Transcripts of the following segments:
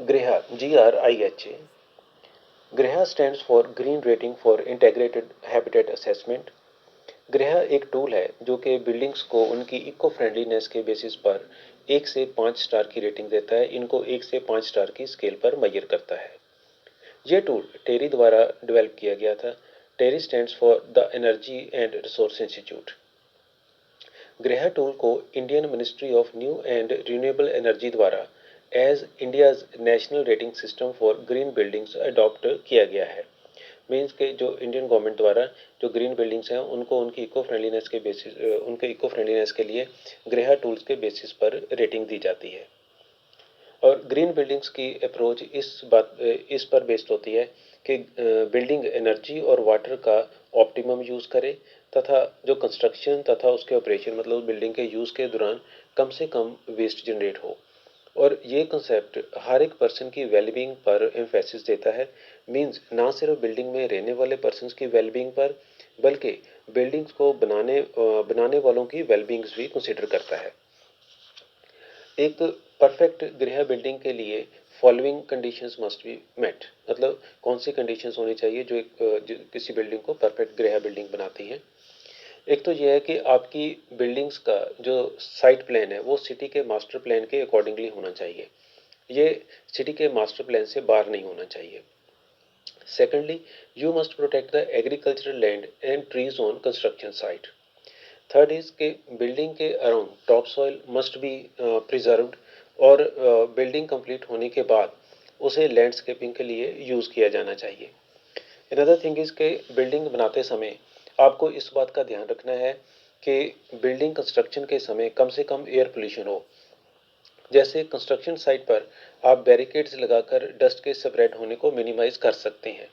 GRIHA, GRIHA. GRIHA stands for Green Rating for Integrated Habitat Assessment. GRIHA एक tool है जो कि buildings को उनकी इको फ्रेंडलीनेस के बेसिस पर 1 से 5 स्टार की रेटिंग देता है। इनको 1 से 5 स्टार की स्केल पर मेजर करता है। यह टूल टेरी द्वारा डेवलप किया गया था। TERI stands for the energy and resource institute. ग्रेहा टूल को Indian ministry of new and renewable energy द्वारा as India's national rating system for green buildings adopt किया गया है। मीन्स के जो इंडियन गवर्नमेंट द्वारा जो ग्रीन बिल्डिंग्स हैं उनको उनकी इको फ्रेंडलीनेस के बेसिस उनके इको फ्रेंडलीनेस के लिए ग्रेहा टूल्स के बेसिस पर रेटिंग दी जाती है। और ग्रीन बिल्डिंग्स की अप्रोच इस पर बेस्ड होती है कि बिल्डिंग एनर्जी और वाटर का ऑप्टिमम यूज़ करे तथा जो कंस्ट्रक्शन तथा उसके ऑपरेशन मतलब बिल्डिंग के यूज़ के दौरान कम से कम वेस्ट जनरेट हो। और ये कंसेप्ट हर एक पर्सन की वेलबींग पर एम्फेसिस देता है। मींस ना सिर्फ बिल्डिंग में रहने वाले पर्सन की वेलबींग पर बल्कि बिल्डिंग्स को बनाने वालों की वेलबींग्स भी कंसिडर करता है। एक परफेक्ट गृह बिल्डिंग के लिए following conditions must be met. मतलब कौन सी कंडीशंस होनी चाहिए जो किसी बिल्डिंग को परफेक्ट गृह बिल्डिंग बनाती हैं। एक तो यह है कि आपकी बिल्डिंग्स का जो साइट प्लान है वो सिटी के मास्टर प्लान के अकॉर्डिंगली होना चाहिए। ये सिटी के मास्टर प्लान से बाहर नहीं होना चाहिए। Secondly, you must protect the agricultural land and trees on construction site. Third is के बिल्डिंग के around top soil must be preserved और बिल्डिंग कंप्लीट होने के बाद उसे लैंडस्केपिंग के लिए यूज़ किया जाना चाहिए। अनदर थिंग इज के बिल्डिंग बनाते समय आपको इस बात का ध्यान रखना है कि बिल्डिंग कंस्ट्रक्शन के समय कम से कम एयर पोल्यूशन हो। जैसे कंस्ट्रक्शन साइट पर आप बैरिकेड्स लगाकर डस्ट के स्प्रेड होने को मिनिमाइज कर सकते हैं।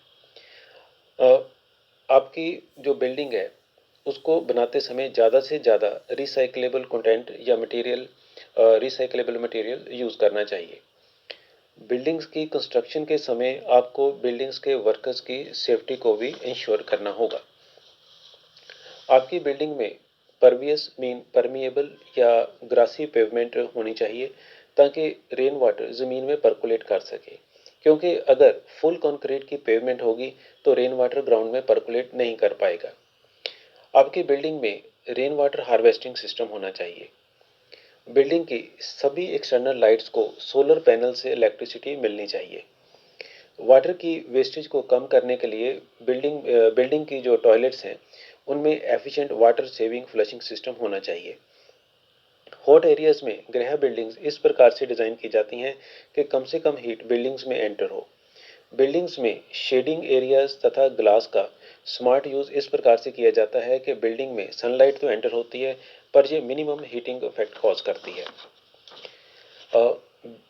आपकी जो बिल्डिंग है उसको बनाते समय ज़्यादा से ज़्यादा रिसाइकलेबल कंटेंट या रिसाइकलेबल मटेरियल यूज़ करना चाहिए। बिल्डिंग्स की कंस्ट्रक्शन के समय आपको बिल्डिंग्स के वर्कर्स की सेफ्टी को भी इंश्योर करना होगा। आपकी बिल्डिंग में परमिएबल या ग्रासी पेवमेंट होनी चाहिए ताकि रेन वाटर ज़मीन में परकुलेट कर सके, क्योंकि अगर फुल कंक्रीट की पेवमेंट होगी तो रेन वाटर ग्राउंड में परकुलेट नहीं कर पाएगा। आपकी बिल्डिंग में रेन वाटर हार्वेस्टिंग सिस्टम होना चाहिए। बिल्डिंग की सभी एक्सटर्नल लाइट्स को सोलर पैनल से इलेक्ट्रिसिटी मिलनी चाहिए। वाटर की वेस्टेज को कम करने के लिए बिल्डिंग की जो टॉयलेट्स हैं उनमें efficient water saving flushing system होना चाहिए। हॉट एरियाज में गृह बिल्डिंग्स इस प्रकार से डिज़ाइन की जाती हैं कि कम से कम हीट बिल्डिंग्स में एंटर हो। बिल्डिंग्स में शेडिंग एरियाज तथा ग्लास का स्मार्ट यूज़ इस प्रकार से किया जाता है कि बिल्डिंग में सनलाइट तो एंटर होती है पर यह मिनिमम हीटिंग इफेक्ट कॉज करती है।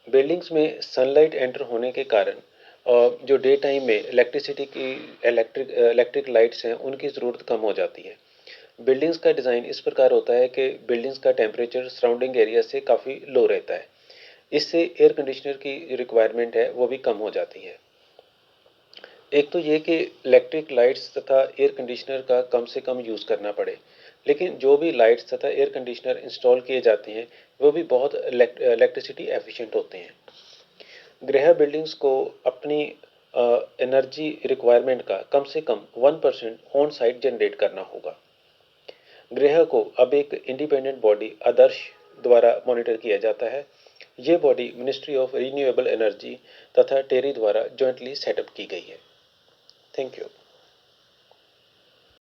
बिल्डिंग्स में सनलाइट एंटर होने के कारण जो डे टाइम में इलेक्ट्रिक लाइट्स हैं उनकी ज़रूरत कम हो जाती है। बिल्डिंग्स का डिज़ाइन इस प्रकार होता है कि बिल्डिंग्स का टेम्परेचर सराउंडिंग एरिया से काफ़ी लो रहता है। इससे एयर कंडीशनर की रिक्वायरमेंट है वो भी कम हो जाती है। एक तो ये कि इलेक्ट्रिक लाइट्स तथा एयर कंडीशनर का कम से कम यूज़ करना पड़े, लेकिन जो भी लाइट्स तथा एयर कंडीशनर इंस्टॉल किए जाते हैं वो भी बहुत इलेक्ट्रिसिटी एफिशिएंट होते हैं। गृह बिल्डिंग्स को अपनी एनर्जी रिक्वायरमेंट का कम से कम 1% ऑन साइट जनरेट करना होगा। गृह को अब एक इंडिपेंडेंट बॉडी आदर्श द्वारा मॉनिटर किया जाता है। ये body ministry of renewable energy तथा टेरी द्वारा जॉइंटली सेटअप की गई है। Thank you.